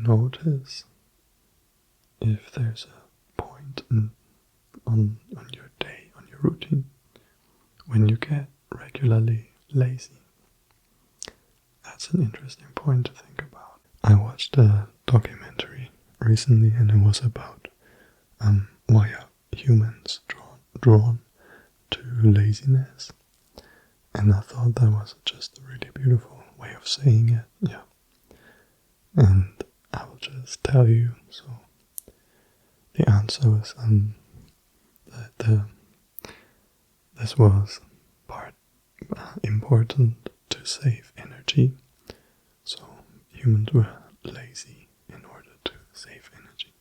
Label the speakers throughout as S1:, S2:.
S1: notice if there's a point on your day, on your routine, when you get regularly lazy. That's an interesting point to think about. I watched a documentary recently, and it was about why are humans drawn to laziness. And I thought that was just a really beautiful way of saying it, yeah. And I will just tell you, so the answer was that this was important to save energy. So humans were lazy in order to save energy.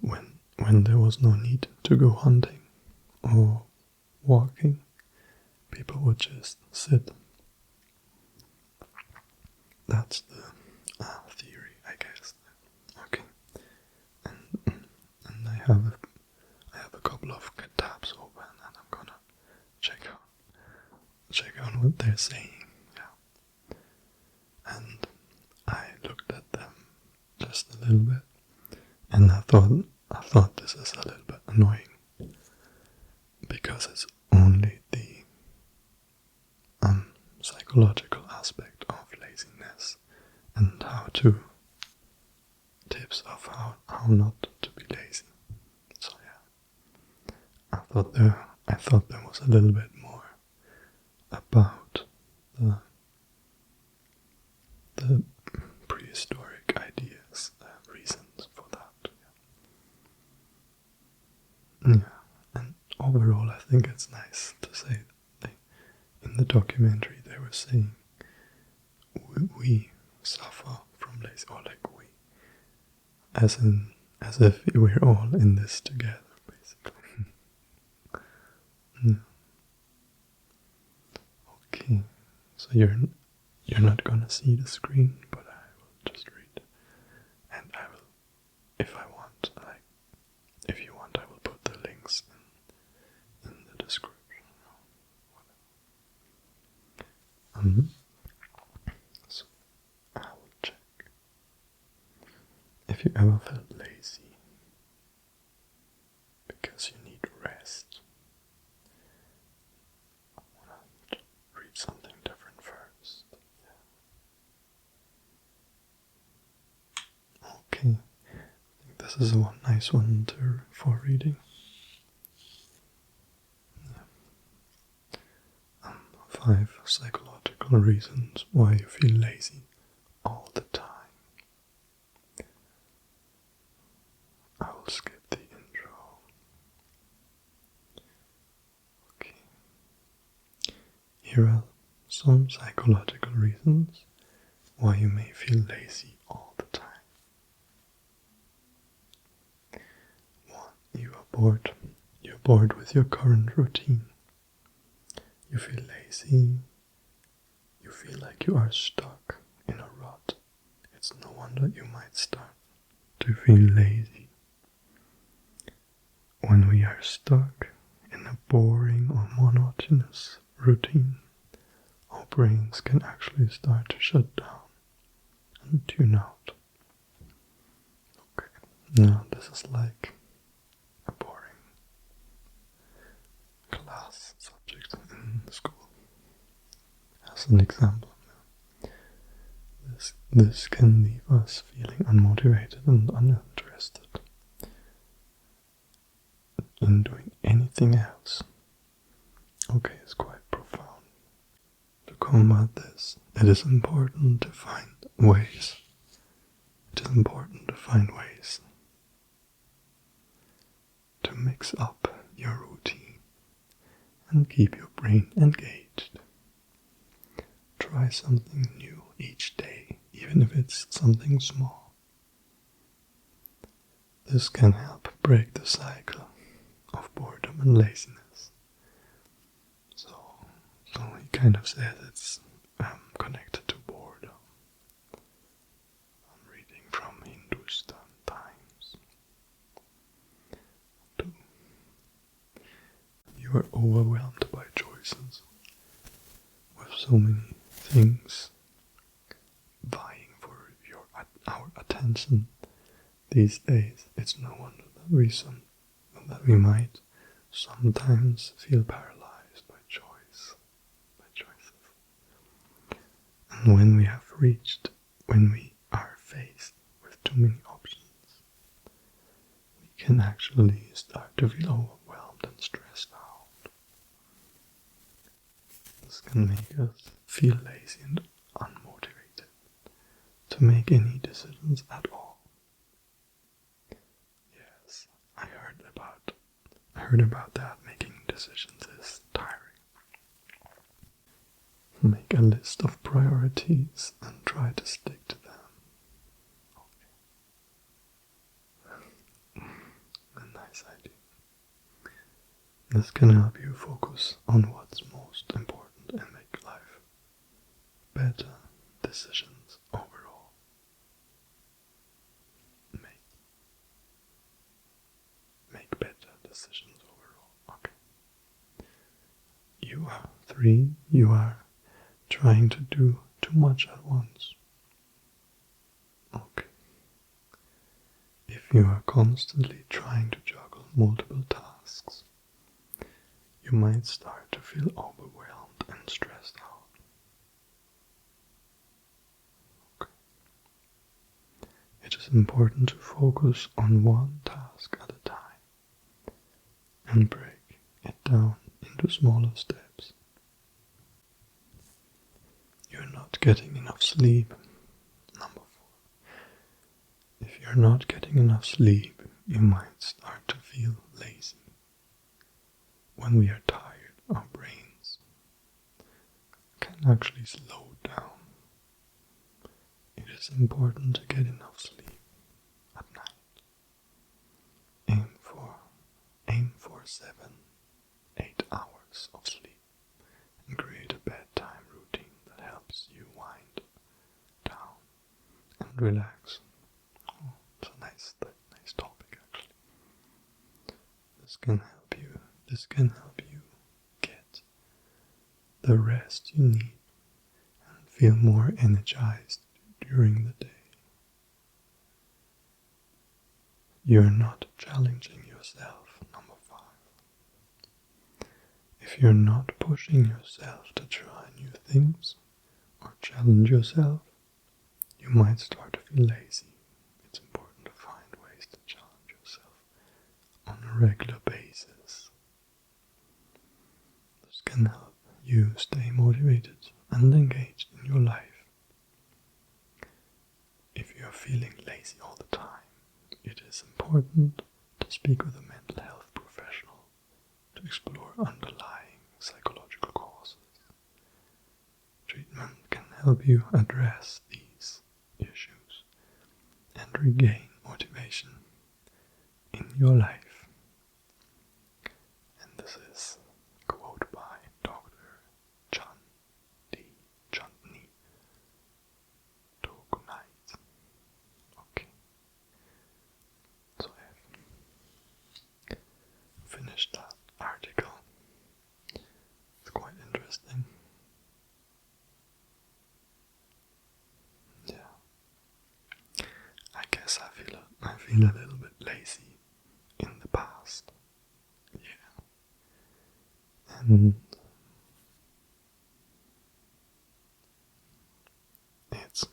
S1: When there was no need to go hunting or walking, people would just sit. That's the theory, I guess. Okay, and I have a couple of tabs open, and I'm gonna check out what they're saying. Yeah, and I looked at them just a little bit, and I thought this is a little bit annoying because it's only the psychological aspect of laziness and tips of how not to be lazy. So yeah, I thought there was a little bit more about the prehistoric ideas, reasons for that. Yeah, and overall I think it's nice to say that in the documentary they were saying we suffer from lazy, or like we, as if we're all in this together, basically. Yeah. Okay, so you're not gonna see the screen, but I will just read, and I will, if you want, I will put the links in the description. So I will check. If you ever felt lazy because you need rest, I want to read something different first. Yeah. Okay, I think this is one nice one for reading. Yeah. 5 psychological reasons why you feel lazy all the time. I will skip the intro. Okay. Here are some psychological reasons why you may feel lazy all the time. 1. You are bored. You're bored with your current routine. You feel lazy. You feel like you are stuck in a rut. It's no wonder you might start to feel lazy. When we are stuck in a boring or monotonous routine, our brains can actually start to shut down and tune out. Okay, now this is like a boring class subject in school. As an example, this can leave us feeling unmotivated and uninterested in doing anything else. Okay, it's quite profound. To combat this, it is important to find ways. It is important to find ways to mix up your routine and keep your brain engaged. Try something new each day, even if it's something small. This can help break the cycle of boredom and laziness. So he kind of says it's connected to boredom. I'm reading from Hindustan Times. 2. You are overwhelmed by choices, with so many things vying for your our attention these days, it's no wonder that we might sometimes feel paralyzed by choices. And when we are faced with too many options, we can actually start to feel overwhelmed and stressed out. This can make us feel lazy and unmotivated to make any decisions at all. Yes, I heard about that. Making decisions is tiring. Make a list of priorities and try to stick to them. Okay. A nice idea. This can help you focus on what's most important and make life better decisions overall. Make better decisions overall. Okay. You are trying to do too much at once. Okay. If you are constantly trying to juggle multiple tasks, you might start to feel overwhelmed and stressed out. Okay. It is important to focus on one task at a time and break it down into smaller steps. You're not getting enough sleep. Number 4. If you're not getting enough sleep, you might start to feel lazy. When we are tired, our brains can actually slow down. It is important to get enough sleep at night. Aim for 7-8 hours of sleep and create a bedtime routine that helps you wind down and relax. Oh, it's a nice topic actually. This can help you get the rest you need and feel more energized during the day. You're not challenging yourself. Number 5. If you're not pushing yourself to try new things or challenge yourself, you might start to feel lazy. It's important to find ways to challenge yourself on a regular basis. This can help you stay motivated and engaged in your life. If you're feeling lazy all the time, it is important to speak with a mental health professional to explore underlying psychological causes. Treatment can help you address these issues and regain motivation in your life. And this is a quote by Dr. Chandni Tokunite. Okay. So I've finished that article. It's quite interesting. Yeah. I guess I feel a little bit lazy in the past. Yeah. And it's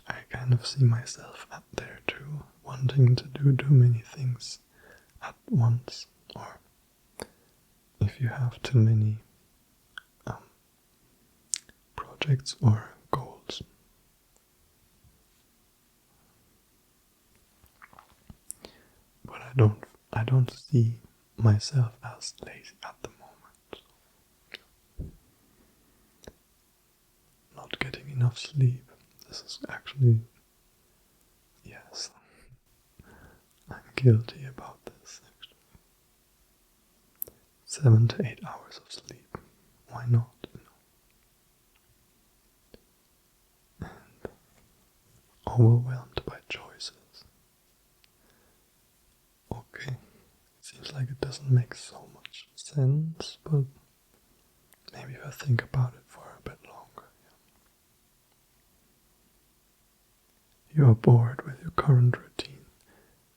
S1: I kind of see myself up there too, wanting to do too many things at once, or if you have too many projects or goals. But I don't see myself as lazy at the moment. Not getting enough sleep. This is actually, yes, I'm guilty about this actually. 7 to 8 hours of sleep. Why not? And overwhelmed by choices. Okay, seems like it doesn't make so much sense, but maybe if I think about it for a bit longer. you are bored with your current routine,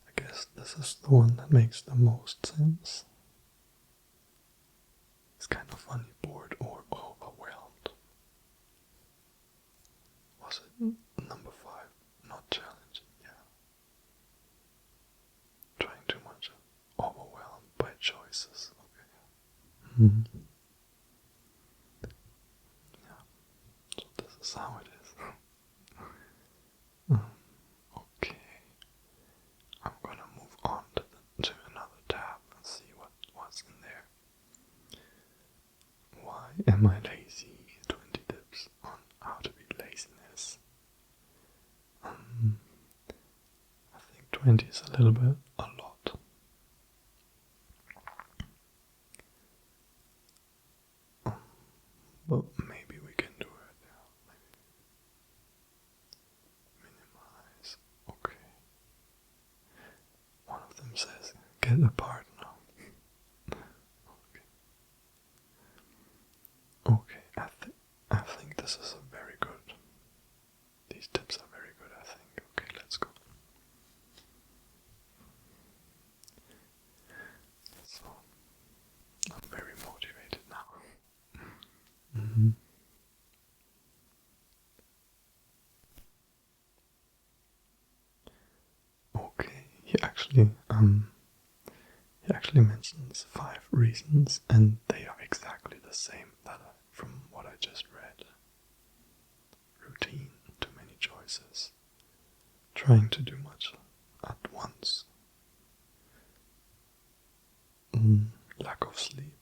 S1: I guess this is the one that makes the most sense. It's kind of funny, bored or overwhelmed. Was it number 5? Not challenging, yeah. Trying too much, overwhelmed by choices. Okay. Yeah. So this is how it is. Okay. I'm gonna move on to another tab and see what's in there. Why am I lazy? 20 tips on how to beat laziness. I think 20 is a little bit a lot. But maybe we can do it. Yeah, maybe. Minimize. Okay. One of them says, get a partner. Okay, I think this is a very good. These tips are very good, I think. Okay, let's go. So, I'm very motivated now. Okay, he actually mentions 5 reasons, and they are exactly the same from what I just read. Routine, too many choices, trying to do much at once, lack of sleep,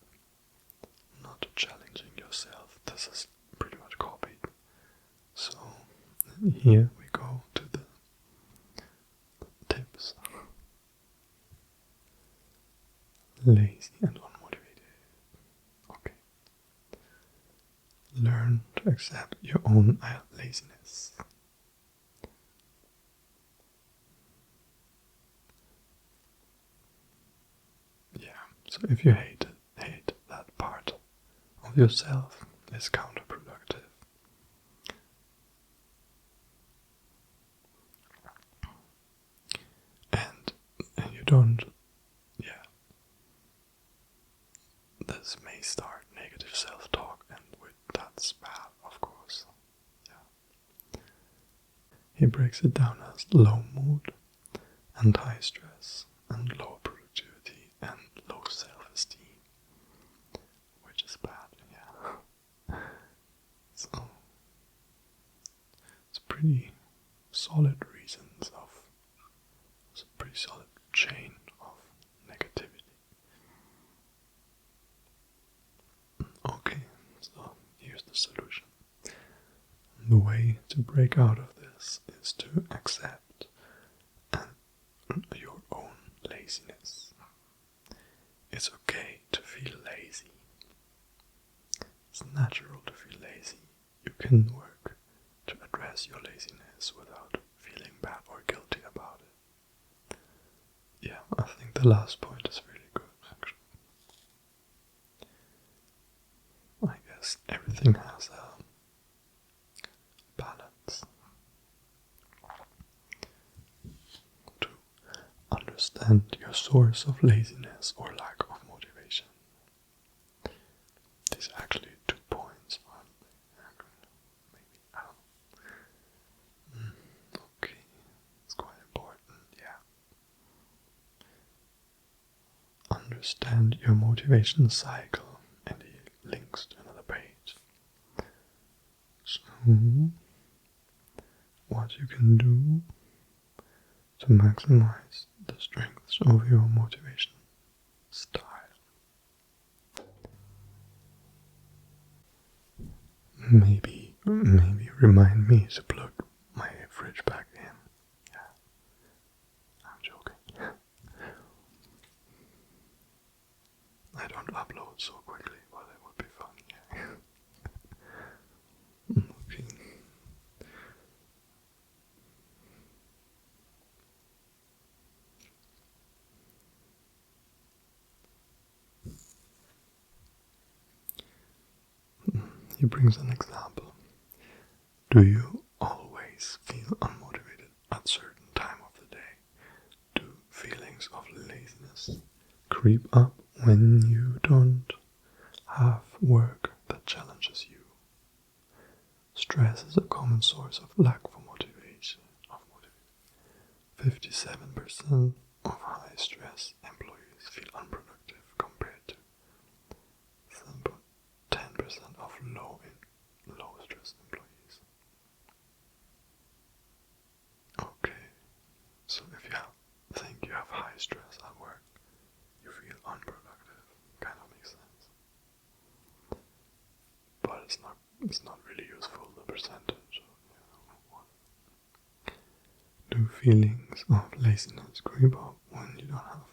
S1: not challenging yourself. This is pretty much copied. So here we go to the tips. Lazy and unmotivated. Okay. Learn to accept your own laziness. Yeah, so if you hate that part of yourself, it's counterproductive. And you don't, yeah, this may start negative self-talk, and that's bad, of course. Yeah. He breaks it down as low mood and high stress and low productivity and low self-esteem, which is bad, yeah. So it's pretty solid reasons of, it's a pretty solid chain of negativity. Okay, so here's the solution. The way to break out of this is to accept your own laziness. It's okay to feel lazy. It's natural to feel lazy. You can work to address your laziness without feeling bad or guilty about it. Yeah, I think the last point is really good, actually. I guess everything has a balance. To understand your source of laziness or lack of motivation. These are actually 2 points, aren't they? Maybe, I don't know. Okay, it's quite important, yeah. Understand your motivation cycle, and he links to another page. So, what you can do to maximize the strengths of your motivation style. Maybe remind me to plug my fridge back in. Yeah, I'm joking. I don't upload so quickly, but it would be fun, yeah. Okay. He brings an example. Do you always feel unmotivated certain time of the day do feelings of laziness creep up when you don't have work that challenges you? Stress is a common source of lack for motivation. 57% of high stress employees feel unproductive compared to 10% of low stress employees. Okay, so if you think you have high stress at work, you feel unproductive. Kind of makes sense. But it's not really useful, the percentage. Do feelings of laziness creep up when you don't have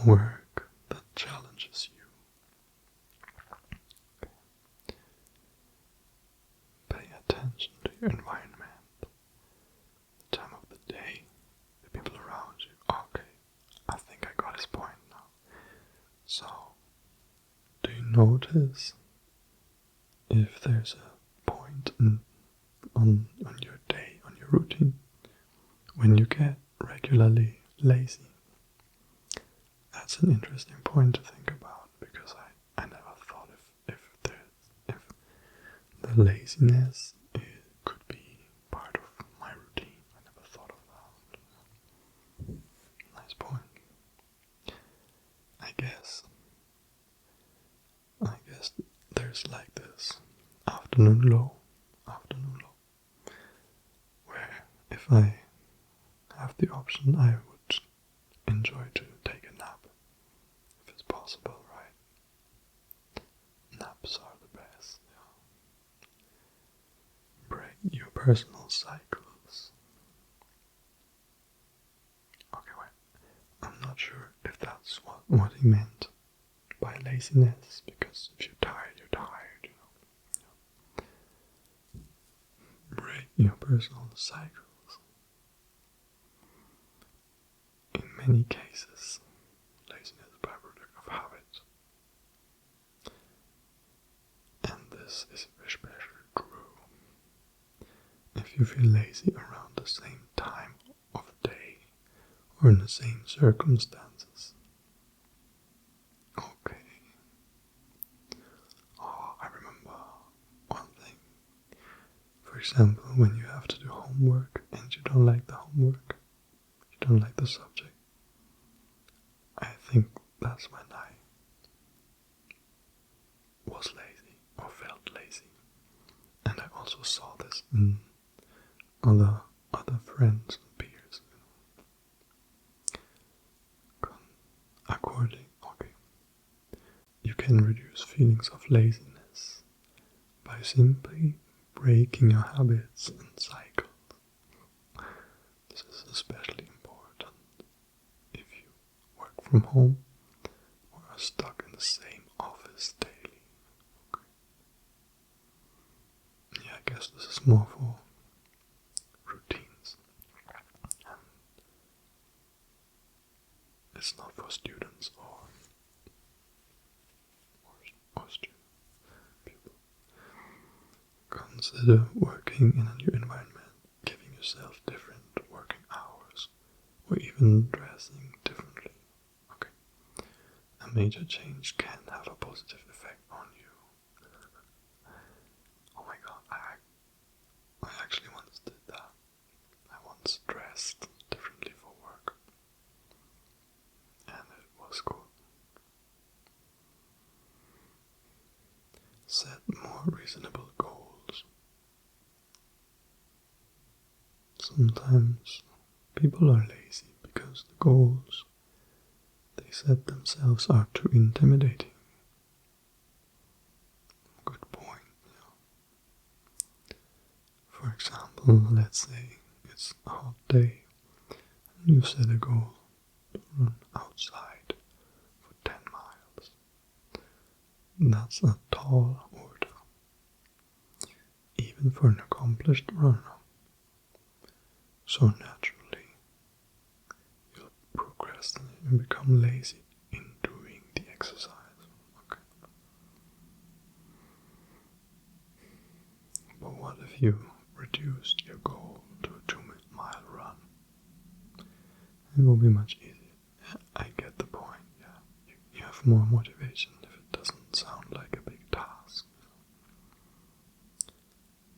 S1: work that challenges you? Pay attention to your environment, the time of the day, the people around you. Okay, I think I got his point now. So, do you notice if there's a point on your day, on your routine, when you get regularly lazy? That's an interesting point to think about, because I never thought if the laziness could be part of my routine. I never thought of that. Nice point. I guess there's like this afternoon low, where if I have the option, I would enjoy to take a nap, if it's possible, right? Naps are the best. Yeah. Break your personal cycles. Okay, wait. I'm not sure if that's what he meant by laziness, because if you're tired, you're tired, you know. Break your personal cycles. In many cases, laziness is a byproduct of habit. And this is especially true if you feel lazy around the same time of day or in the same circumstances. Okay. Oh, I remember one thing. For example, when you have to do homework and you don't like the homework, you don't like the subject, I think that's when I was lazy or felt lazy. And I also saw this in other friends and peers. Okay. You can reduce feelings of laziness by simply breaking your habits and cycles. This is especially important if you work from home or are stuck in the same office daily. Okay. Yeah, I guess this is more for routines. And it's not for students or student people. Consider working in a new environment, giving yourself different working hours, or even dressing differently. Okay. A major change can have a positive effect on you. Oh my god, I actually once did that. I once dressed differently for work. And it was cool. Set more reasonable goals. Sometimes people are lazy because the goals they set themselves are too intimidating. Good point. Yeah. For example, let's say it's a hot day and you set a goal to run outside for 10 miles. That's a tall order, even for an accomplished runner. So naturally, you'll procrastinate and become lazy in doing the exercise. Okay. But what if you reduced your goal to a 2-mile run? it will be much easier. I get the point, yeah. You have more motivation if it doesn't sound like a big task.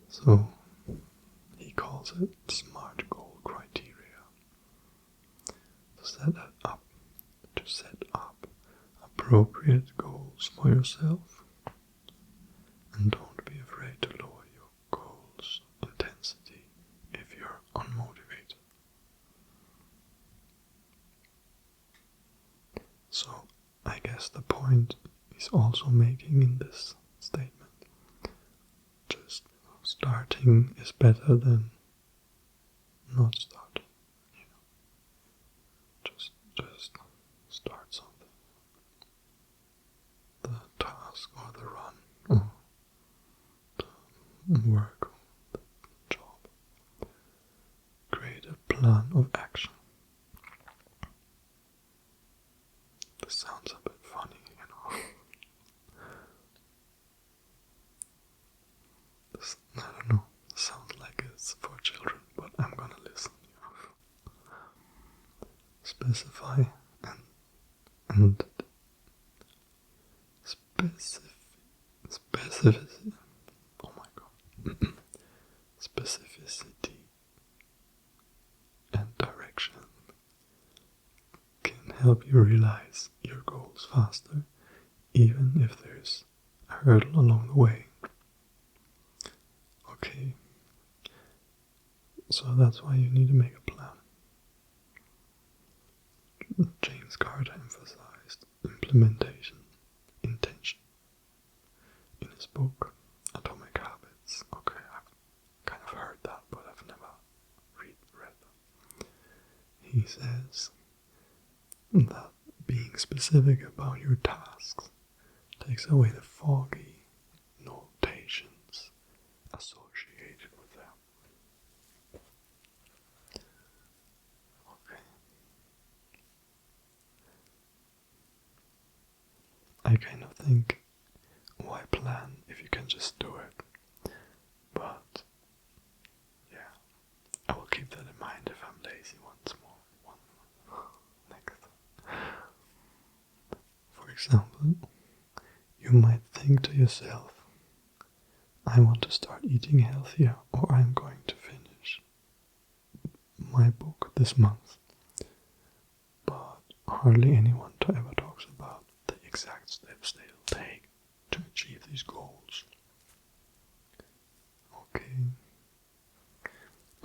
S1: So, he calls it SMART goal criteria. To set up appropriate goals for yourself, and don't be afraid to lower your goals intensity if you're unmotivated. So I guess the point he's also making in this statement, just starting is better than not starting. Just start something. The task or the run or the work, the job. Create a plan of action. This sounds a bit funny, This, I don't know, sounds like it's for children, but I'm gonna listen. Specify and specificity. Oh my god. Specificity and direction can help you realize your goals faster, even if there's a hurdle along the way. Okay, so that's why you need to make a plan. James Carter emphasized implementation, intention in his book Atomic Habits. Okay, I've kind of heard that, but I've never read that. He says that being specific about your tasks takes away the foggy notations associated with them. Okay. I kind of think, why plan if you can just do it? But yeah, I will keep that in mind if I'm lazy once more. Next. For example, you might think to yourself, I want to start eating healthier, or I'm going to finish my book this month. But hardly anyone ever talks about the exact steps they'll take to achieve these goals.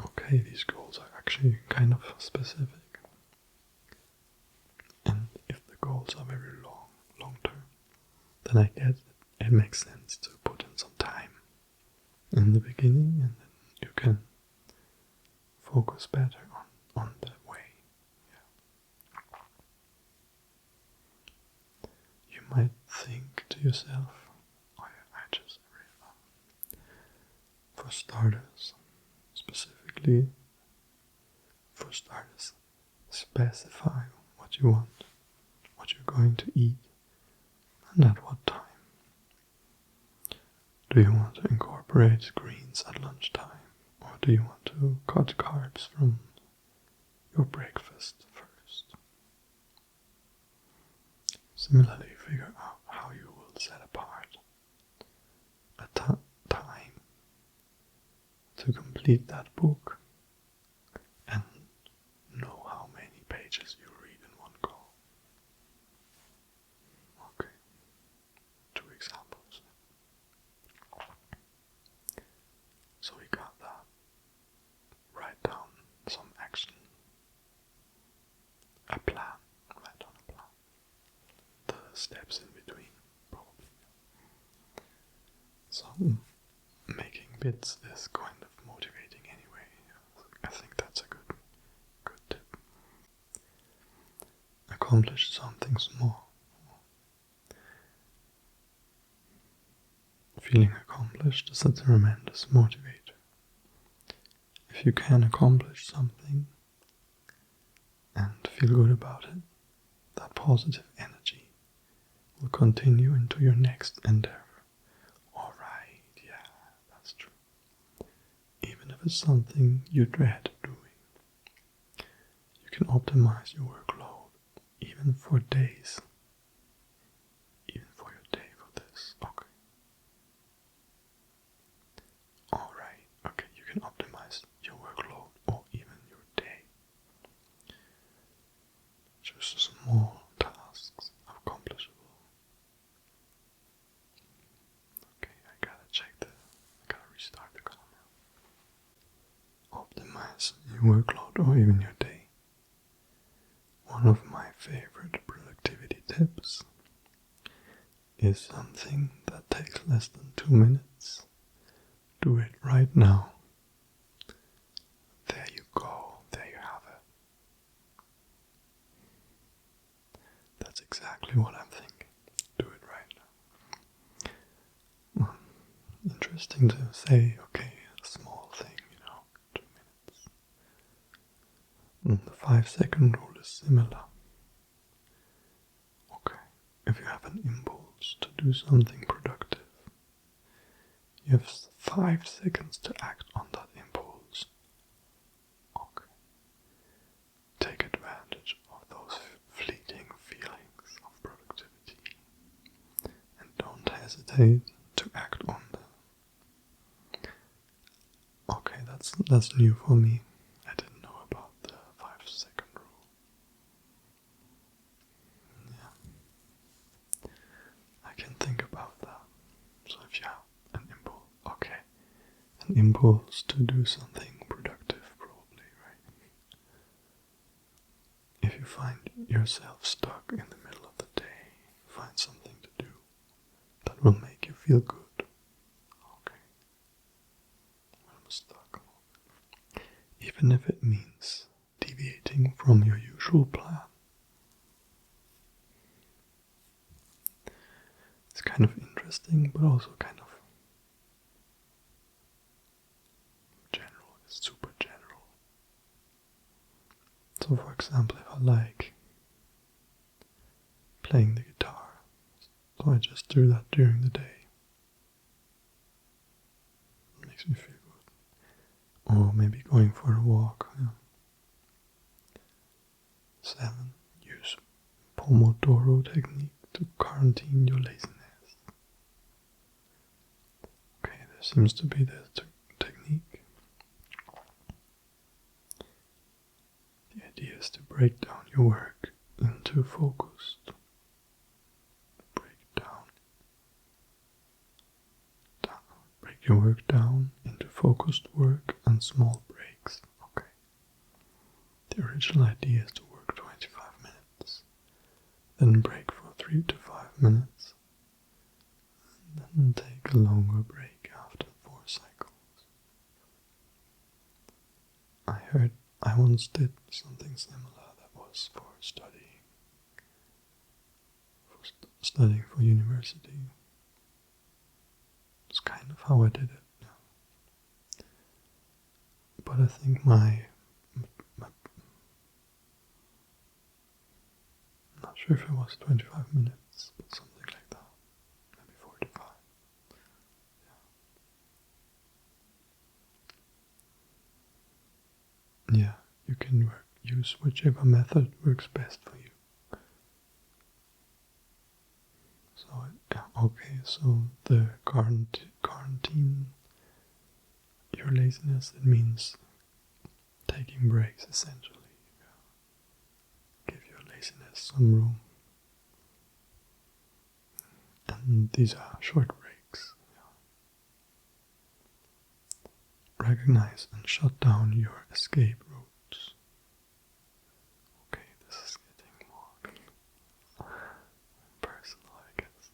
S1: Okay, these goals are actually kind of specific. And if the goals are very long term, then I guess it makes sense to put in some time in the beginning, and then you can focus better on the way. Yeah. You might think to yourself, oh yeah, I just read that. For starters, specify what you want, what you're going to eat, and at what time. Do you want to incorporate greens at lunchtime, or do you want to cut carbs from your breakfast first? Similarly, figure out how you will set apart a time to complete that book and know how many pages you read in one go. Okay, 2 examples. So we got that. Write down some action. A plan. Write down a plan. The steps in between, probably. So, making bits is kind of motivating anyway. I think that's a good tip. Accomplish something small. Feeling accomplished is a tremendous motivator. If you can accomplish something and feel good about it, that positive energy will continue into your next endeavor. Alright, yeah, that's true. Even if it's something you dread doing, you can optimize your workload even for days. Even for your day for this. Okay. Alright, okay, you can optimize your workload or even your day. Just small tasks accomplishable. Okay, I gotta restart the camera. Optimize your workload or even your day. One of my favorite productivity tips is something that takes less than 2 minutes. Do it right now. There you go, there you have it. That's exactly what I'm thinking. Do it right now. Well, interesting to say, okay, a small thing, 2 minutes. The 5-second rule is similar. Okay, if you have an impulse to do something productive, you have 5 seconds to act on that impulse. Okay. Take advantage of those fleeting feelings of productivity and don't hesitate to act on them. Okay, that's new for me. I didn't know about the 5-second rule. Yeah. I can think about that. So if you have an impulse, okay, an impulse to do something productive, probably, right? If you find yourself stuck in the middle of the day, find something to do that will make you feel good. Okay. When I'm stuck. Even if it means deviating from your usual plan. It's kind of interesting, but also kind of general. It's super general. So for example, if I like playing the guitar, so I just do that during the day. It makes me feel good. Or maybe going for a walk. 7. Use Pomodoro technique to quarantine your laziness. Okay, there seems to be this technique. The idea is to break down your work into focused. Break your work down into focused work and small breaks. Okay. The original idea is to work 25 minutes, then break for 3 to 5 minutes, and then take a longer break after 4 cycles. I once did something similar that was for studying for university. It's kind of how I did it. Yeah. But I think I'm not sure if it was 25 minutes, but something like that. Maybe 45. Yeah, you can use whichever method works best for you. So, okay, so the quarantine your laziness, it means taking breaks essentially. Give your laziness some room. And these are short breaks. Recognize and shut down your escape routes. Okay, this is getting more personal, I guess.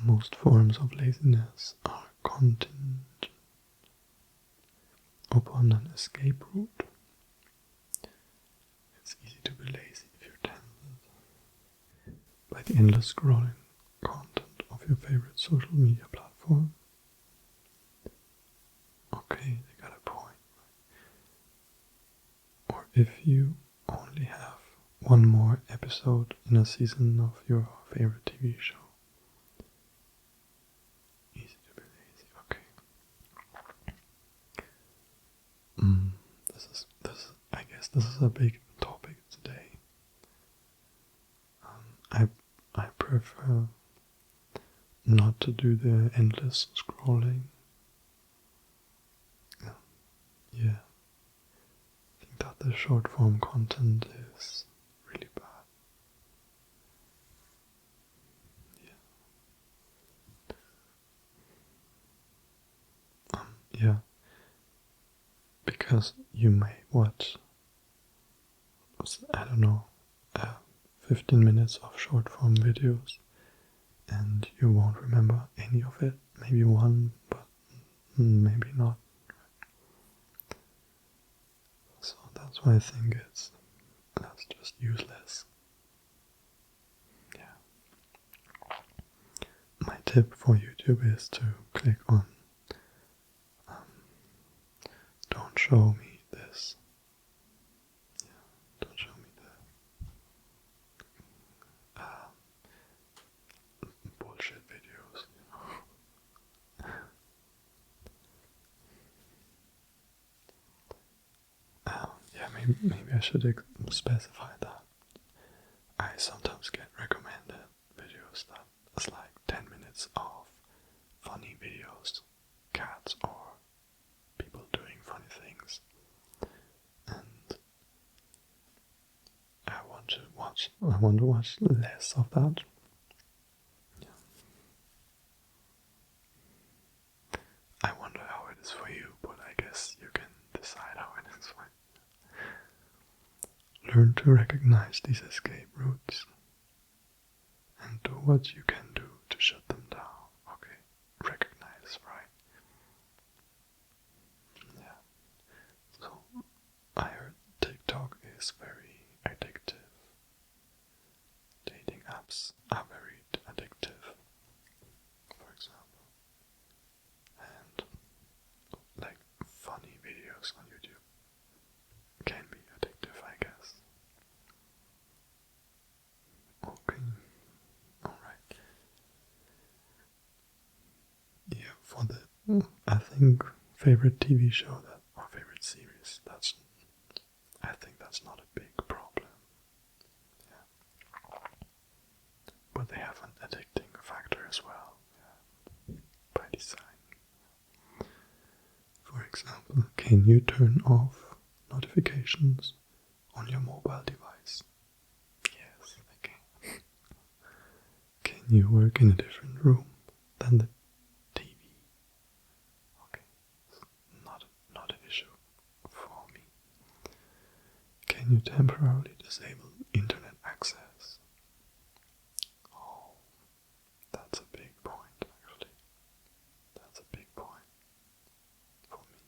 S1: Most forms of laziness are contingent upon an escape route. It's easy to be lazy if you're tempted by the endless scrolling content of your favorite social media platform. Okay, they got a point. Or if you only have one more episode in a season of your favorite TV show. Easy to be lazy, okay. I this is a big topic today. I prefer not to do the endless scrolling. Yeah, I think that the short form content is really bad. Yeah, because you may watch, I don't know, 15 minutes of short form videos and you won't remember any of it. Maybe one, but maybe not. So that's why I think that's just useless. Yeah. My tip for YouTube is to click on don't show me this. Yeah, don't show me the bullshit videos. Yeah, maybe I should specify that. I sometimes get recommended videos that is like 10 minutes of funny videos, cats or people doing funny things, and I want to watch less of that. Yeah. I wonder how it is for you, but I guess you can decide how it is for you. Learn to recognize these escape routes and do what you can do to shut them down. Okay, recognize, right? Yeah. So I heard TikTok is very addictive. Dating apps are very addictive, for example. And like funny videos on YouTube can be addictive, I guess. Okay, alright. Yeah, for the, I think, favorite TV show or favorite series, I think that's not a big problem. Yeah. But they have an addicting factor as well, yeah, by design. For example, can you turn off notifications on your mobile device? Yes, I can. Can you work in a different room than the TV? Okay, not an issue for me. Can you temporarily disable internet access? Oh, that's a big point, actually. That's a big point for me.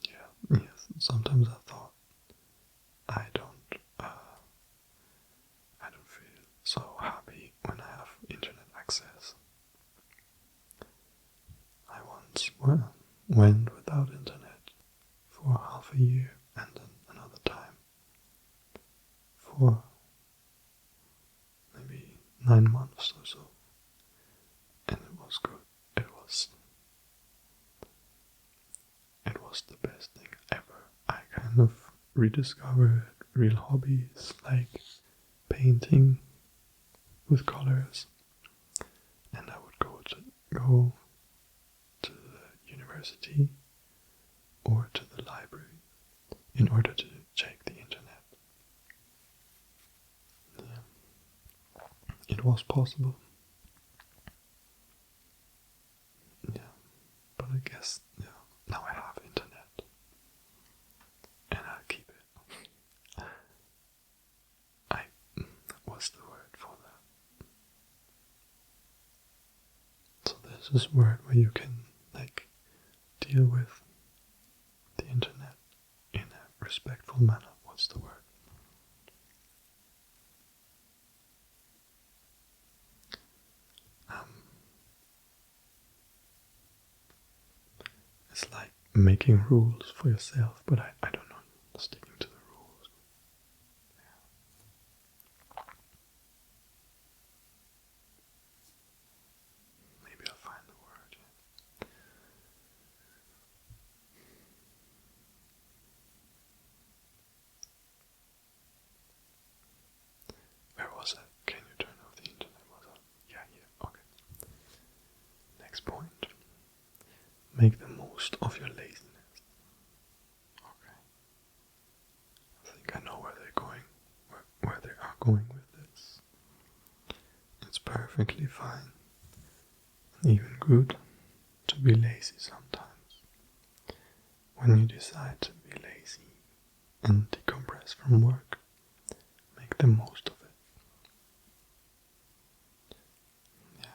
S1: Yeah, yes. Sometimes I thought I don't feel so happy when I have internet access. I once went without internet for half a year and then another time for maybe 9 months or so. And it was good. It was the best thing ever. I kind of rediscovered real hobbies like painting with colors, and I would go to the university or to the library in order to check the internet. Yeah. It was possible. Yeah, but I guess now I have internet and I'll keep it. I what's the word for that? So there's this word where you can like deal with the internet in a respectful manner. What's the word? It's like making rules for yourself, but I don't know, sticking to the rules. Yeah. Maybe I'll find the word. perfectly fine and even good to be lazy sometimes. When you decide to be lazy and decompress from work, make the most of it. Yeah.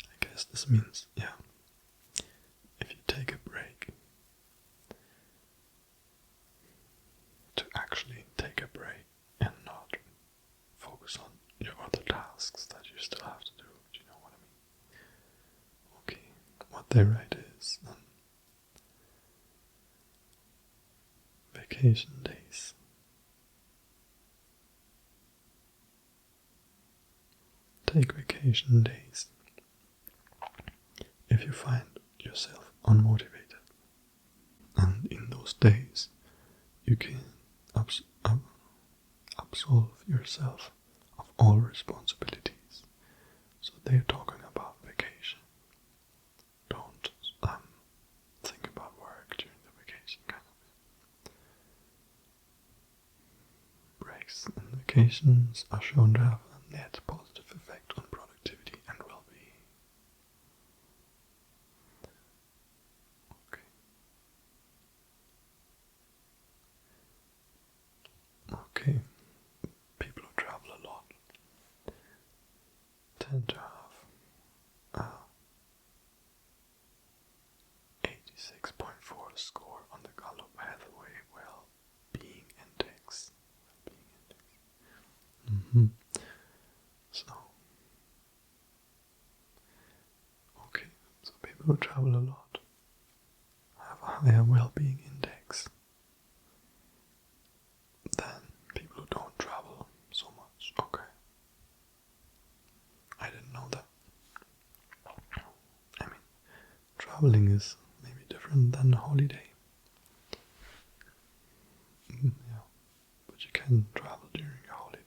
S1: I guess this means, if you take a break, to actually take a break and not focus on your other tasks that you still have to do. Do you know what I mean? Okay, what they write is vacation days. Take vacation days if you find yourself unmotivated, and in those days you can absolve yourself of all responsibilities. So they're talking about vacation. Don't think about work during the vacation kind of. Breaks and vacations are shown to have a net positive effect on productivity and well-being. Okay. People who travel a lot tend to have 86.4 score on the Gallup Hathaway Well-Being Index. So, okay, so people who travel a lot have a higher well-being index than people who don't travel so much. Okay. I didn't know that. I mean, traveling is maybe different than a holiday. Yeah, but you can travel during a holiday.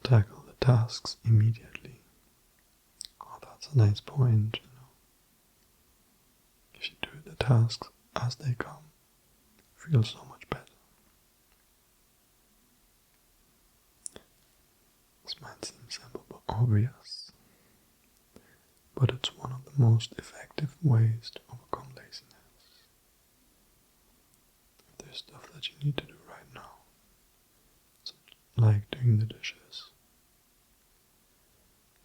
S1: Tackle the tasks immediately. Oh, that's a nice point, If you do the tasks as they come, you feel so much better. This might seem simple but obvious, but it's one of the most effective ways to overcome laziness. If there's stuff that you need to do right now, like doing the dishes,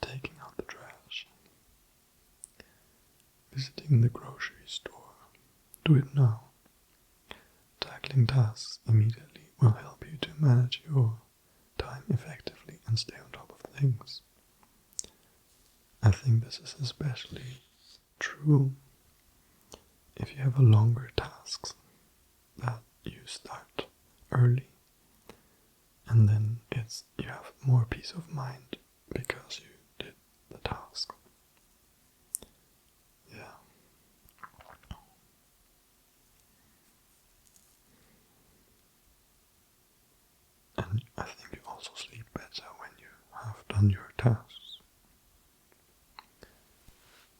S1: taking out the trash, visiting the grocery store, do it now. Tackling tasks immediately will help you to manage your time effectively and stay on top of things. I think this is especially true if you have a longer tasks that you start early, and then you have more peace of mind because you did the task. Yeah. And I think you also sleep better when you have done your tasks.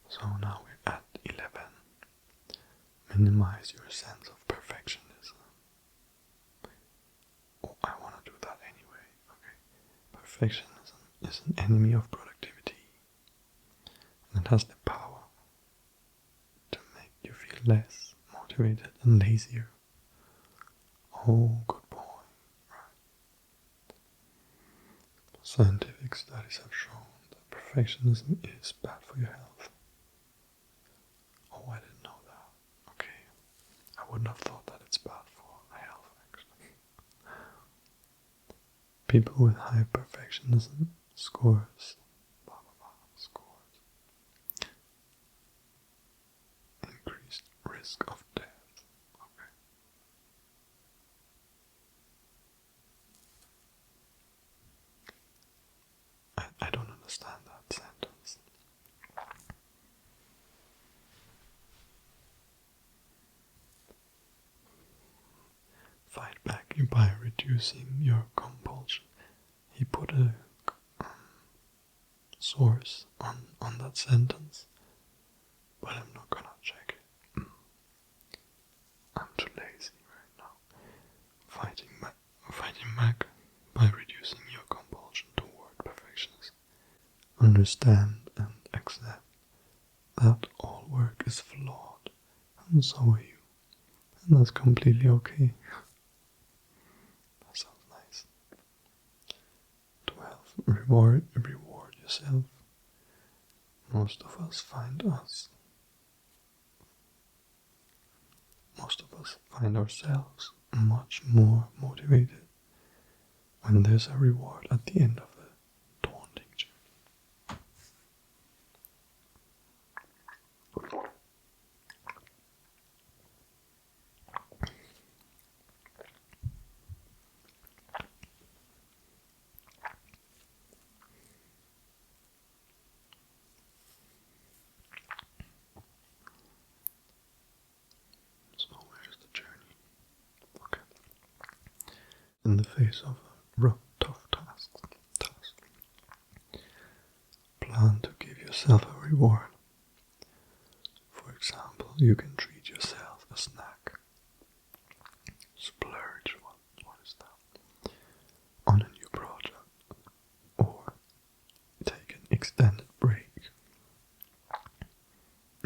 S1: So now we're at 11. Minimize your sense of perfectionism. Oh, I want to do that anyway. Okay. Perfectionism is an enemy of productivity, and it has the power to make you feel less motivated and lazier. Oh, good boy. Right. Scientific studies have shown that perfectionism is bad for your health. Oh, I didn't know that. Okay. I wouldn't have thought that it's bad for my health, actually. People with high perfectionism scores, increased risk of death. Okay. I don't understand that sentence. Fight back by reducing your compulsion. He put a source on that sentence, but I'm not gonna check it. understand and accept that all work is flawed, and so are you. And that's completely okay. That sounds nice. 12. Reward yourself. Most of us find ourselves much more motivated when there's a reward at the end of a daunting journey. So where's the journey? Okay. In the face of a rough, tough task, plan to give yourself a reward. For example, you can treat yourself a snack. Splurge, what is that? On a new project. Or take an extended break.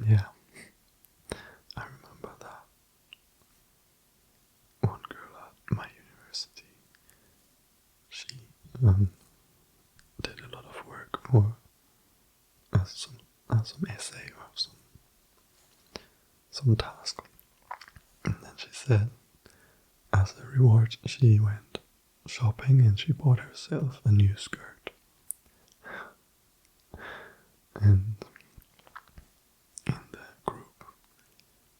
S1: Yeah, I remember that. One girl at my university, she did a lot of work for some essay or some task. And then she said, as a reward, she went shopping and she bought herself a new skirt. And in the group,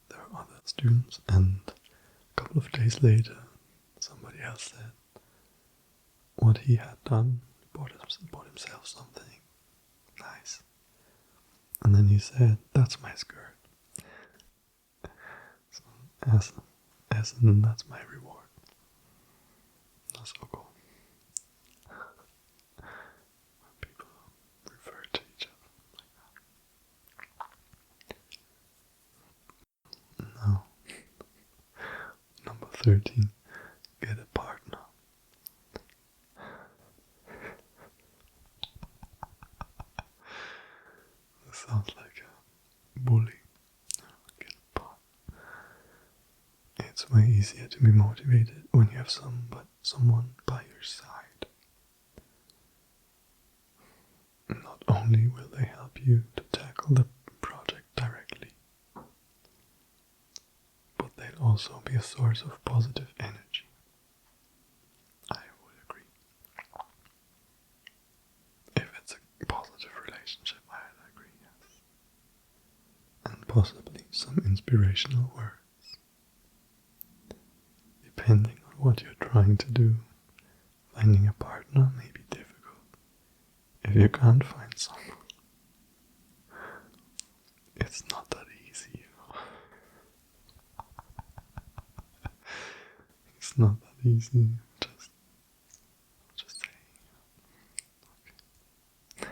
S1: there were other students, and a couple of days later, somebody else said what he had done. He bought himself something nice. And then he said, that's my skirt. So, as in, that's my reward. That's so cool. People refer to each other like that. Now, number 13, get a partner. This sounds like a bully. Get a partner. It's way easier to be motivated when you have someone by your side. Not only will they help you to tackle the project directly, but they'll also be a source of positive energy. I would agree. If it's a positive relationship, I'd agree, yes. And possibly some inspirational words. Depending on what you're trying to do, finding a partner may be difficult. If you can't find someone, it's not that easy, you know. It's not that easy, just saying. Okay.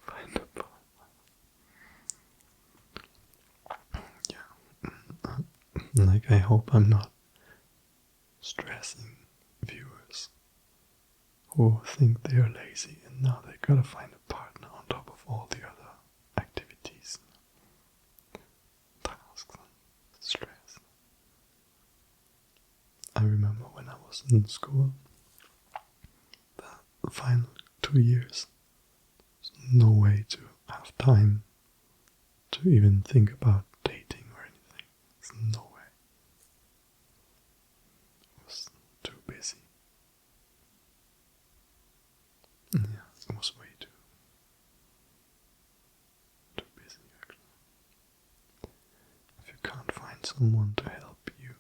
S1: Find a partner. Yeah. Like, I hope I'm not stressing viewers who think they are lazy and now they gotta find a partner on top of all the other activities, tasks, and stress. I remember when I was in school, the final 2 years, there's no way to have time to even think about dating or anything. There's no way. I was too busy. Yeah, it was way too busy actually. If you can't find someone to help you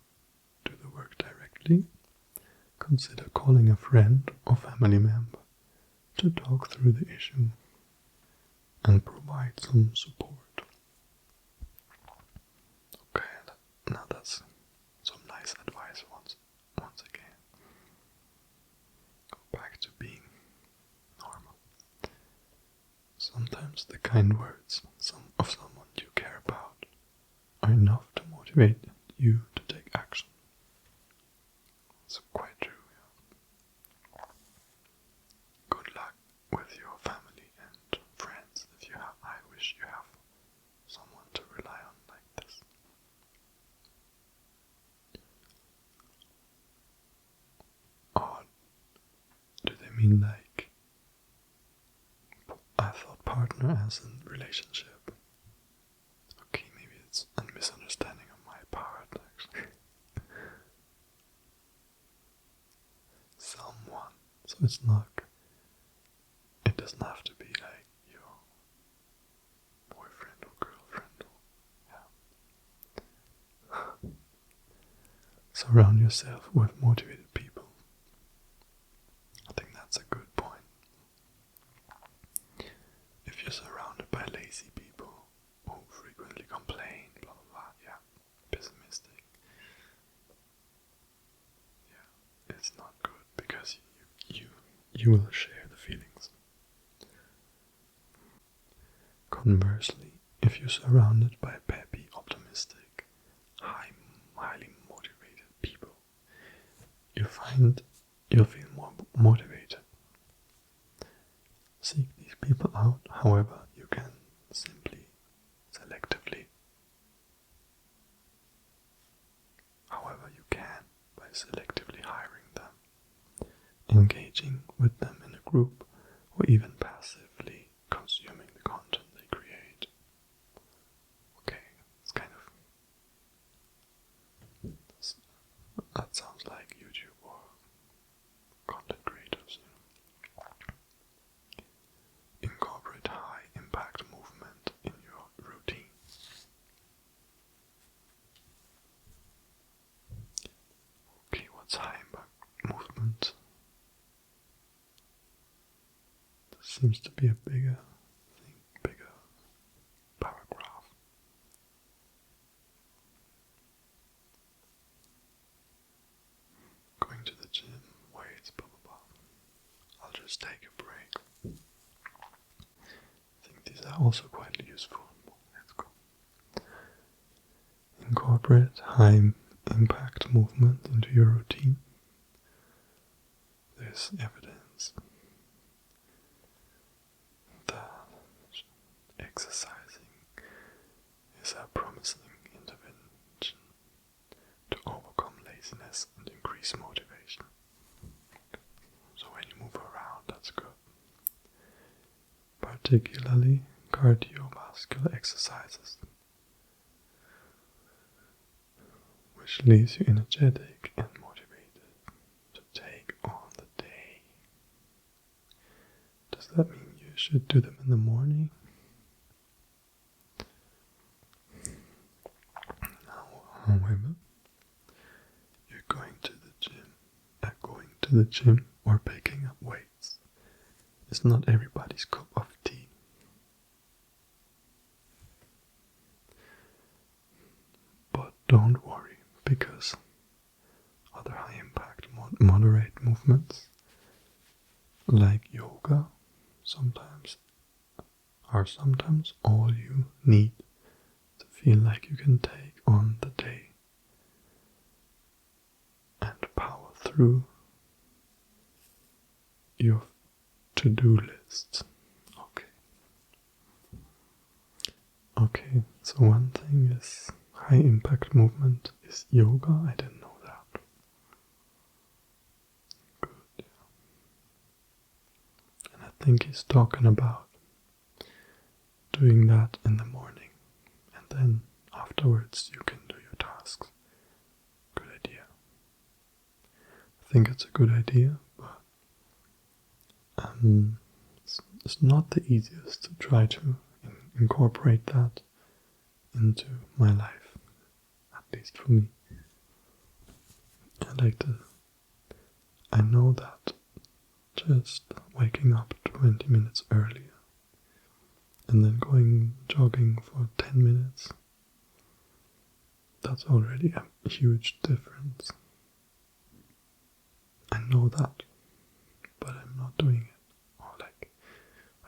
S1: do the work directly, consider calling a friend or family member to talk through the issue and provide some support. Okay, now that's some nice advice once again. Go back to being normal. Sometimes the kind words of someone you care about are enough to motivate you to take action. It's quite true, yeah. Good luck with your mean like, I thought partner as in relationship. Okay, maybe it's a misunderstanding on my part, actually. Someone. So it's not, it doesn't have to be like your boyfriend or girlfriend or, yeah. Surround yourself with motivated people. I think that's a good point. If you're surrounded by lazy people who frequently complain, blah blah blah, yeah, pessimistic, yeah, it's not good because you will share the feelings. Conversely, if you're surrounded by peppy, optimistic, highly motivated people, you'll feel more motivated. Seek these people out, however, you can simply, selectively, however you can, by selectively hiring them, engaging with them in a group, or even passively consuming the content they create. Okay, it's kind of, that sounds like YouTube or content creators. Incorporate high impact movement in your routine. Okay, what's high impact movement? There seems to be a bigger thing, bigger paragraph. Going to the gym, weights, blah blah blah. I'll just take a break. I think these are also quite useful. Let's go. Incorporate high impact movement into your routine. There's evidence that exercising is a promising intervention to overcome laziness and increase motivation. So when you move around, that's good. Particularly cardiovascular exercises, which leaves you energetic and motivated to take on the day. Does that mean you should do them in the morning? Now, however, you're going to the gym or picking up weights is not everybody's cup of tea. But don't worry, because other high impact moderate movements like yoga are sometimes all you need to feel like you can take on the day and power through your to-do list. Okay, so one thing is high impact movement is yoga. I didn't know that. Good, yeah. And I think he's talking about doing that in the morning, and then afterwards you can do your tasks. Good idea. I think it's a good idea, but it's not the easiest to try to incorporate that into my life, at least for me. I know that just waking up 20 minutes earlier and then going jogging for 10 minutes, that's already a huge difference. I know that, but I'm not doing it. Or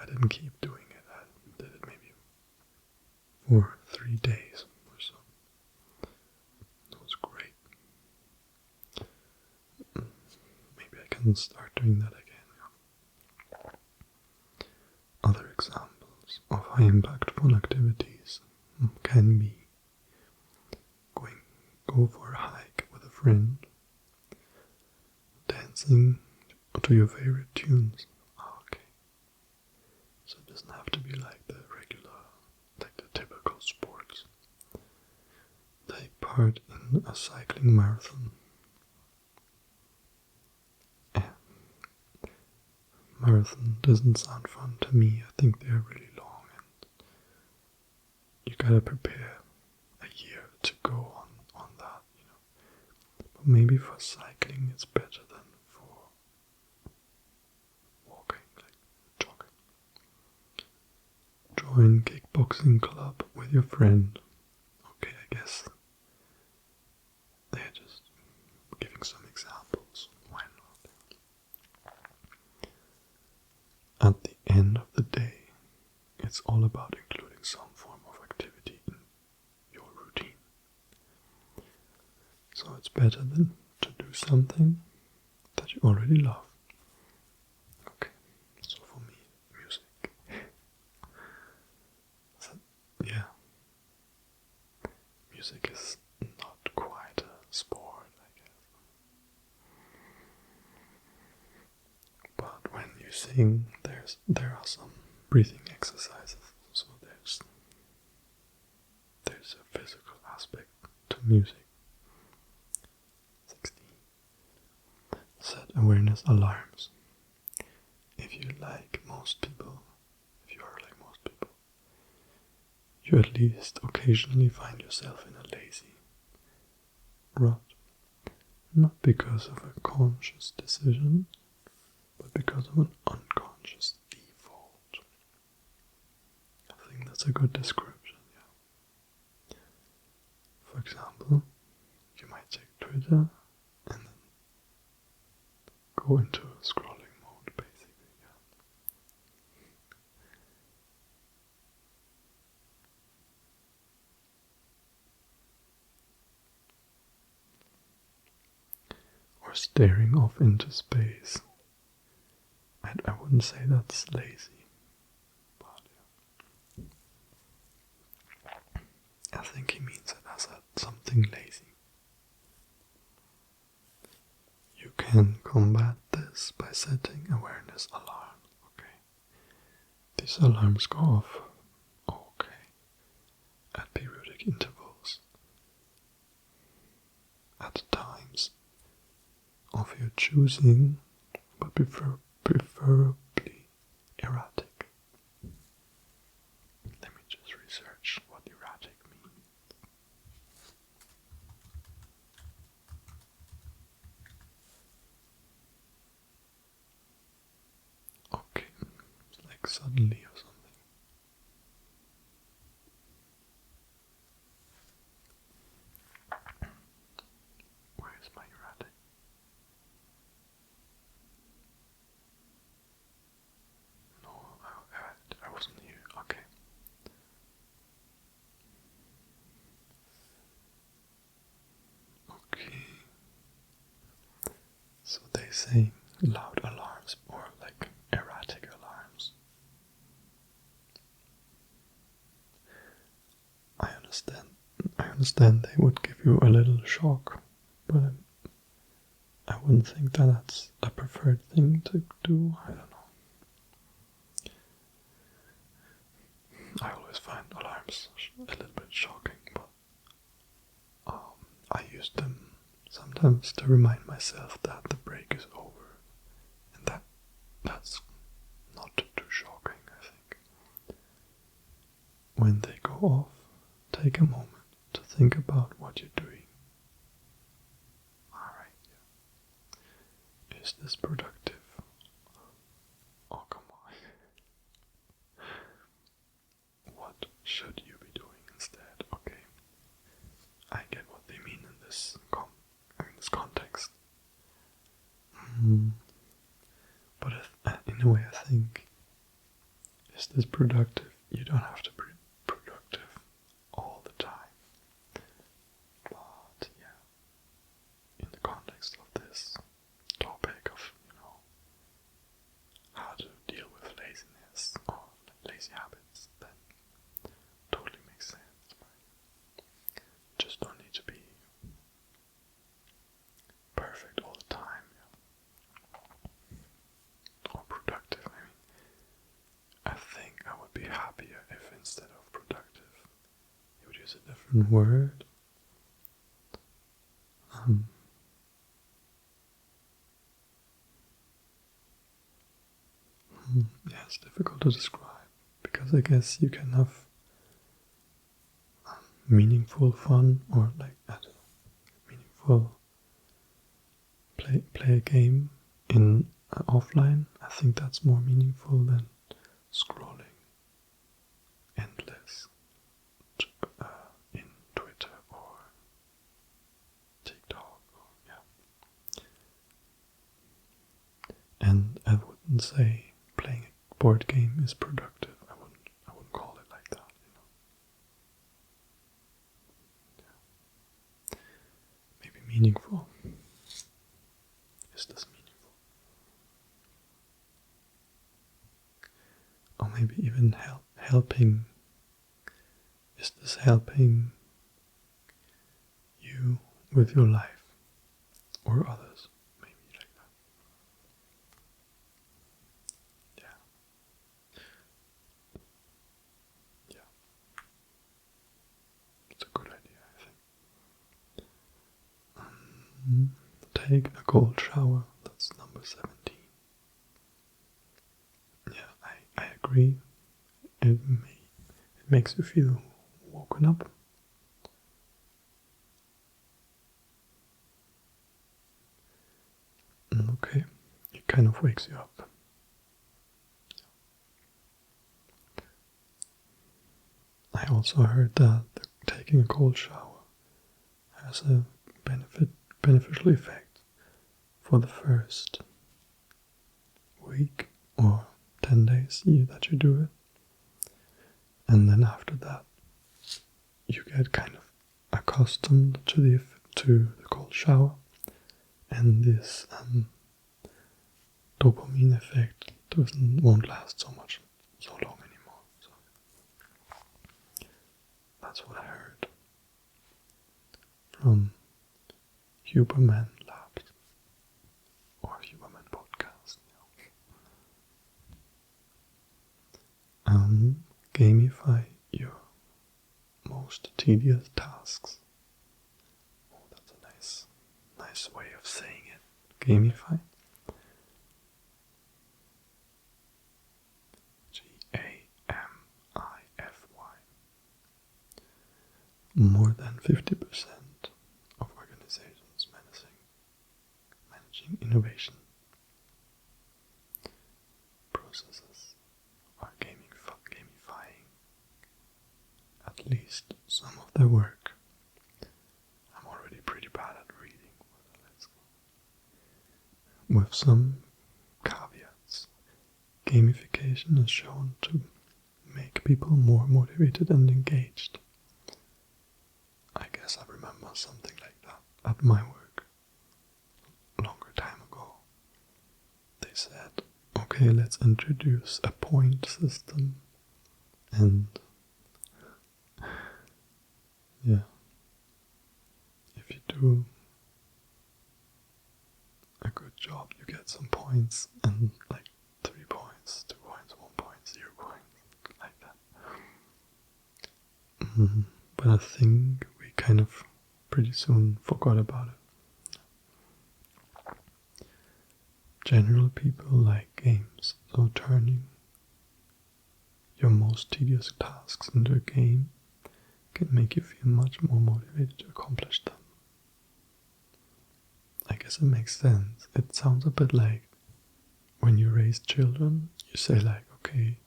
S1: I didn't keep doing it. I did it maybe for 3 days or so. It was great. Maybe I can start doing that again. Other examples of high impactful activities can be go for a hike with a friend, dancing to your favorite tunes. Okay. So it doesn't have to be like the regular, like the typical sports. Take part in a cycling marathon. And marathon doesn't sound fun to me. I think they're really long and you gotta prepare a year to go on that, you know. But maybe for cycling it's better than for walking, like jogging. Join kickboxing club with your friend. Okay, I guess they're just giving some examples. Why not? At the end of the day, it's all about including some form of activity in your routine. So it's better than to do something that you already love. Okay, so for me, music. So, yeah, music is not quite a sport, I guess. But when you sing, there are some breathing exercises. So there's a physical aspect to music. 16. Set awareness alarms. If you are like most people, you at least occasionally find yourself in a lazy rut. Not because of a conscious decision, but because of an unconscious default. I think that's a good description, yeah. For example, you might check Twitter and then go into a scrolling mode, basically, yeah. Or staring off into space. I wouldn't say that's lazy, but yeah. I think he means it as something lazy. You can combat this by setting awareness alarm. Okay. These alarms go off, okay, at periodic intervals, at times of your choosing, but preferably erratic. Let me just research what erratic means. Okay, it's like suddenly or something. Where is my erratic? No, I wasn't here. Okay. Okay. So they say loud alarms or like erratic alarms. I understand they would give you a little shock, but I wouldn't think that that's a preferred thing to do. I don't know. I always find alarms a little bit shocking, but I use them sometimes to remind myself that the break is over, and that's not too shocking, I think. When they go off, take a moment to think about what you're doing. Alright, yeah. Is this productive? Oh, come on. What should you be doing instead? Okay. I get what they mean in this context. But in a way, I think, is this productive? You don't have to be productive all the time. But yeah, in the context of this topic of, how to deal with laziness or lazy habits, then totally makes sense. Right? Just don't need to be perfect all the time. Yeah. happier if instead of productive you would use a different word. Yeah, it's difficult to describe because I guess you can have meaningful fun or like meaningful play a game in offline. I think that's more meaningful than scrolling endless in Twitter or TikTok. Yeah. And I wouldn't say playing a board game is productive. I wouldn't call it like that, Yeah. Maybe meaningful. Is this meaningful? Or maybe even helping. Is this helping you with your life or others? Maybe like that. Yeah. It's a good idea, I think. Take a cold shower. That's number 17. Yeah, I agree. It makes you feel woken up. Okay, it kind of wakes you up. I also heard that taking a cold shower has a beneficial effect for the first week or 10 days that you do it. And then after that, you get kind of accustomed to the cold shower, and this dopamine effect won't last so long anymore. So that's what I heard from Huberman Labs or Huberman Podcast. Gamify your most tedious tasks. Oh, that's a nice way of saying it. Gamify. Gamify. More than 50% of organizations managing innovation processes are gamifying at least some of their work. I'm already pretty bad at reading, but let's go. With some caveats, gamification is shown to make people more motivated and engaged. I guess I remember something like that at my work a longer time ago. They said, okay, let's introduce a point system, and yeah, if you do a good job you get some points, and like 3 points, 2 points, 1 point, 0 points, like that. But I think we kind of pretty soon forgot about it. General people like games, so turning your most tedious tasks into a game can make you feel much more motivated to accomplish them. I guess it makes sense. It sounds a bit like when you raise children, you say like, okay,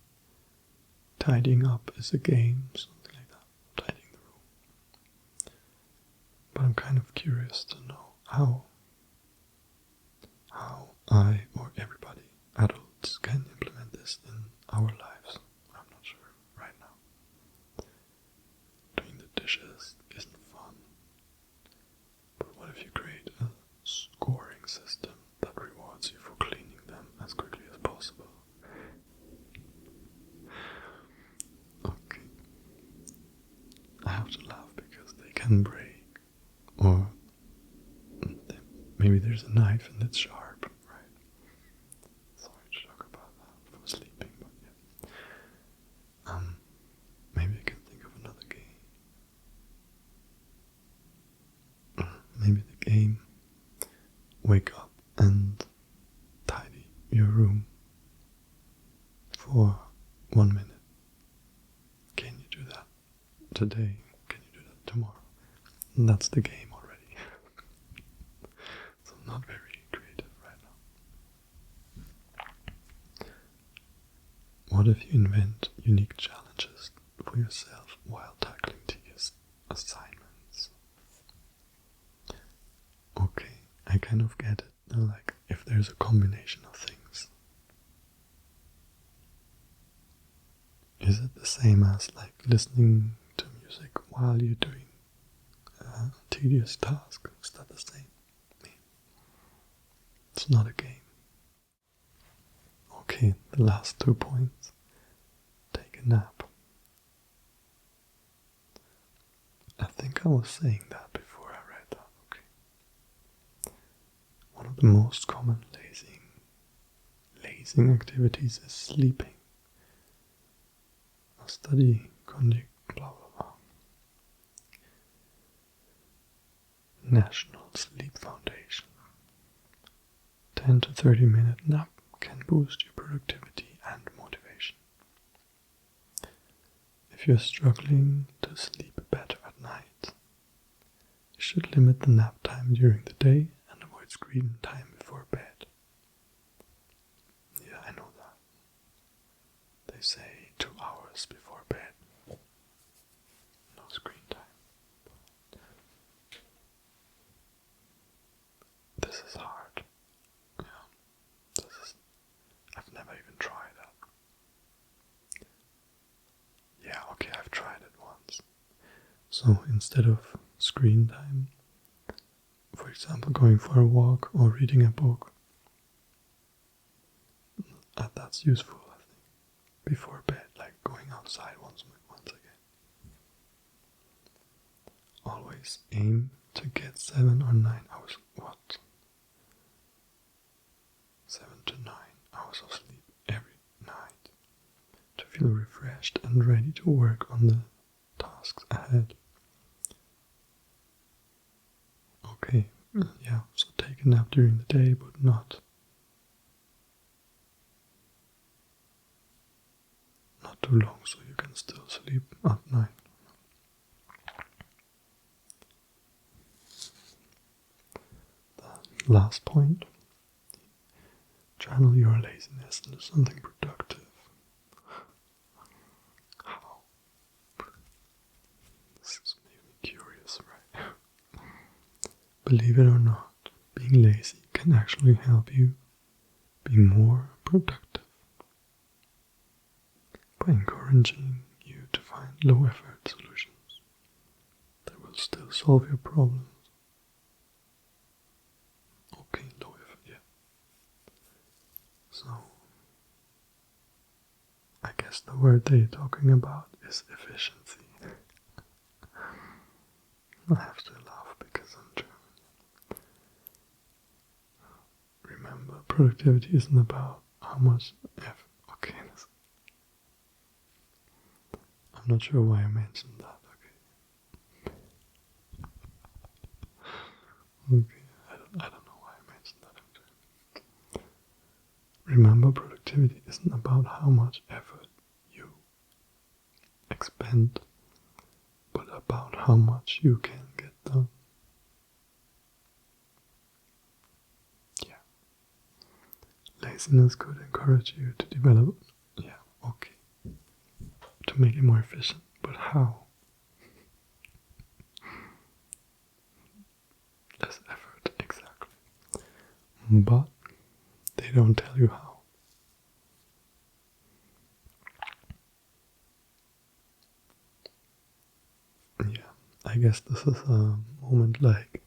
S1: tidying up is a game, something like that, tidying the room. But I'm kind of curious to know how I or everybody, adults, can implement this in our lives. I'm not sure right now. Doing the dishes isn't fun. But what if you create a scoring system that rewards you for cleaning them as quickly as possible? Okay. I have to laugh because they can break, or maybe there's a knife and it's sharp, right? Sorry to talk about that for sleeping, but yeah. game. Wake up and tidy your room for 1 minute. Can you do that today? Can you do that tomorrow? And that's the game already. So I'm not very creative right now. What if you invent unique challenges for yourself while tackling tedious assignments? Okay, I kind of get it. Like, if there's a combination of things. Is it the same as like listening to music while you're doing a tedious task? Is that the same? I mean, it's not a game. Okay, the last 2 points. Take a nap. I think I was saying that before I read that. Okay. One of the most common lazing activities is sleeping. A study conducted blah blah blah. National Sleep Foundation. 10 to 30-minute nap can boost your productivity and motivation. If you're struggling to sleep better at night, you should limit the nap time during the day and avoid screen time before bed. Yeah, I know that. They say 2 hours before bed. No screen time. This is hard. Yeah. I've never even tried that. Yeah, okay, I've tried it once. So instead of screen time, for example, going for a walk or reading a book, that's useful, I think. Before bed, like going outside once again. Always aim to get 7 or 9 hours. What? 7 to 9 hours of sleep every night to feel refreshed and ready to work on the tasks ahead. Okay, yeah, so take a nap during the day, but not too long so you can still sleep at night. The last point, channel your laziness into something productive. How? This is making me curious, right? Believe it or not, being lazy can actually help you be more productive by encouraging you to find low-effort solutions that will still solve your problems. Okay, low effort, yeah. So, I guess the word they're talking about is efficiency. I have to laugh because I'm German. Remember, productivity isn't about how much effort. Okay, I'm not sure why I mentioned that. Okay, I don't know why I mentioned that. Remember, productivity isn't about how much effort you expend, but about how much you can get done. Yeah. Laziness could encourage you to develop, to make it more efficient, but how? Less effort, exactly. But they don't tell you how. Yeah, I guess this is a moment like,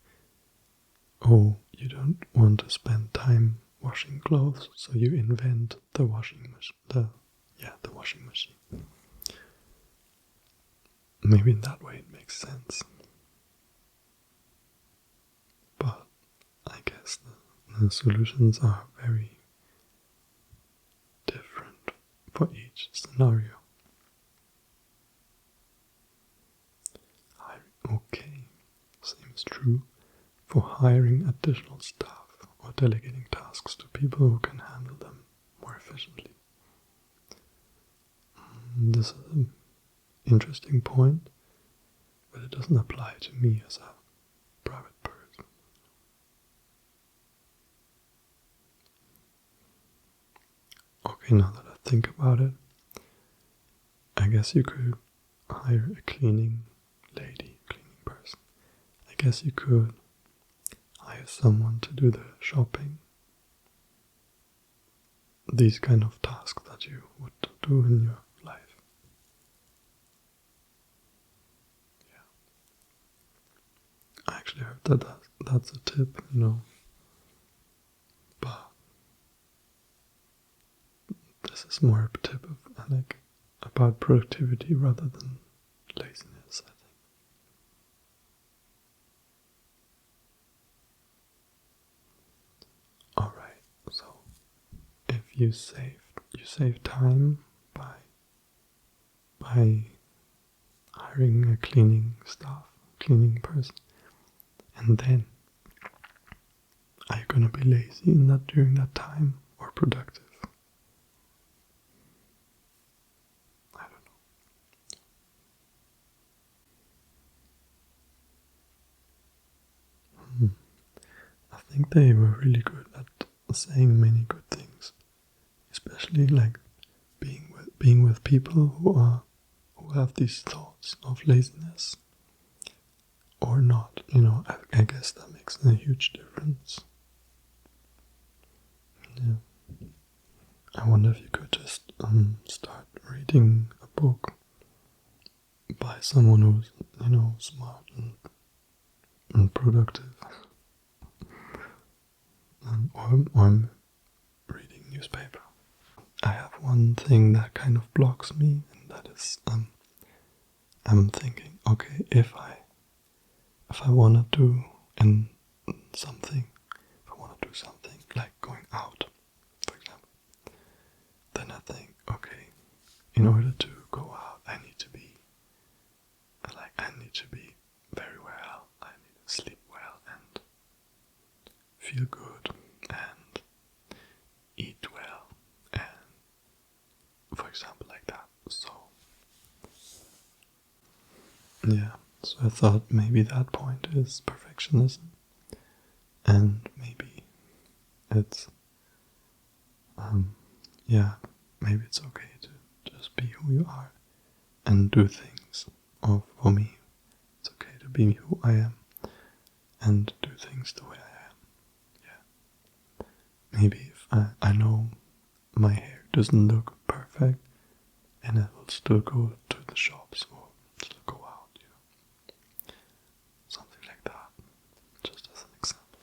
S1: oh, you don't want to spend time washing clothes, so you invent the washing machine. The washing machine. Maybe in that way it makes sense. But I guess the solutions are very different for each scenario. Okay, seems true for hiring additional staff or delegating tasks to people who can handle them more efficiently. This is an interesting point, but it doesn't apply to me as a private person. Okay, now that I think about it, I guess you could hire a cleaning lady, cleaning person. I guess you could hire someone to do the shopping. These kind of tasks that you would do in your life. Yeah. I actually heard that that's a tip, but this is more a tip of about productivity rather than laziness, I think. Alright, so if you save time by hiring a cleaning person, and then are you gonna be lazy during that time or productive? I don't know. I think they were really good at saying many good things, especially like being with people who have these thoughts of laziness or not. I guess that makes a huge difference. Yeah. I wonder if you could just start reading a book by someone who's smart and productive, or reading newspaper. I have one thing that kind of blocks me, and that is I'm thinking, okay, if I wanna do something, like going out, for example, then I think, okay, in order to go out, I need to be very well. I need to sleep well and feel good and eat well, and for example, like that. So yeah, so I thought maybe that point is perfectionism, and maybe it's maybe it's okay to just be who you are and do things. Or for me, it's okay to be who I am and do things the way I am. Yeah. Maybe if I know my hair doesn't look perfect, and I will still go to the shops or still go out, something like that, just as an example.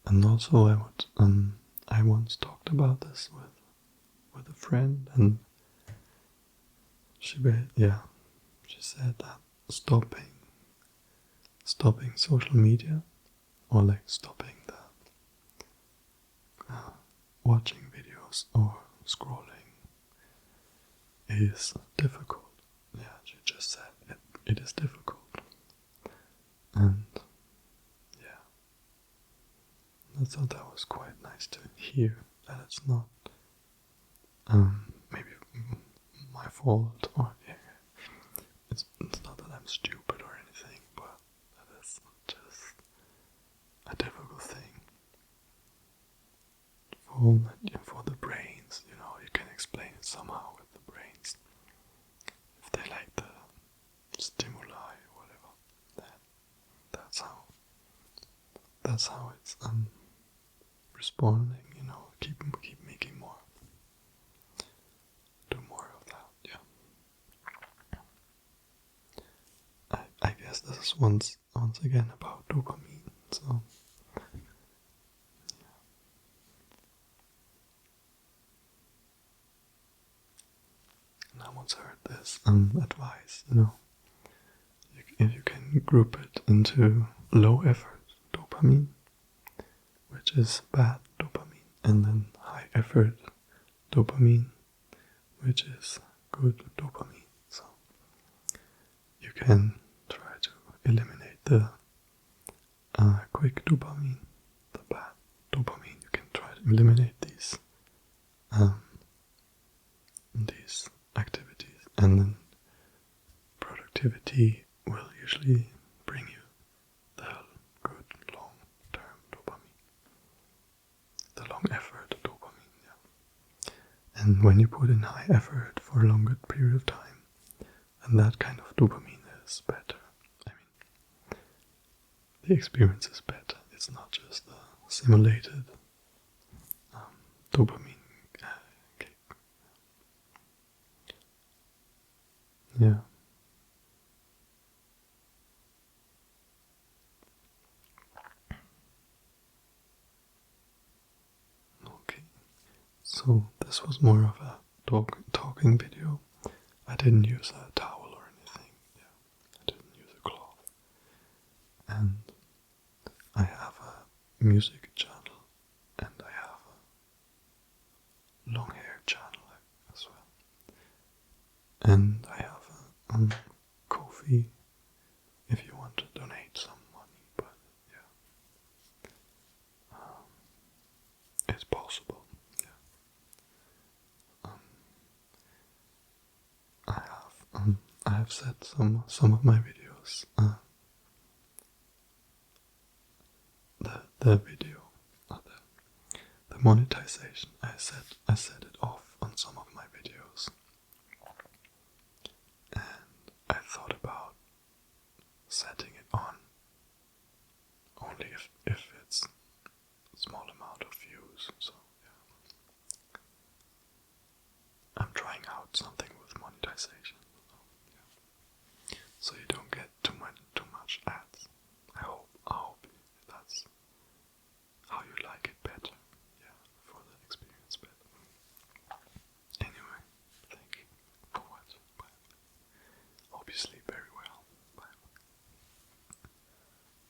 S1: And also I once talked about this with a friend, and she said that stopping social media, or like stopping the watching videos or scrolling is difficult. Yeah, she just said it is difficult. And yeah, I thought that was quite nice to hear, that it's not maybe my fault, or it's not that I'm stupid or anything, but that is just a difficult thing for the brains. You can explain it somehow with the brains. If they like the stimuli or whatever, then that's how it's responding. Keep making more. Do more of that. Yeah. I guess this is once again about dopamine. So yeah. And I once heard this advice. If you can group it into low effort dopamine, which is bad dopamine, and then high effort dopamine, which is good good dopamine. So you can try to eliminate the quick dopamine, the bad dopamine. You can try to eliminate these activities, and then productivity will usually bring you the good long-term dopamine, the long effort dopamine, yeah. And when you put in high effort for a longer period of time, and that kind of dopamine is better. I mean, the experience is better. It's not just a simulated dopamine kick. Yeah. Okay. So this was more of a talking video. I didn't use a towel or anything. Yeah. I didn't use a cloth. And I have a music channel, and I have a long hair channel as well. And I have a Ko-fi if you want to donate some money, but yeah, it's possible. Yeah, I have set some of my videos. The video, the monetization. I set it off on some of my videos, and I thought about setting it on only if it's a small amount of views. So yeah, I'm trying out something with monetization. So you don't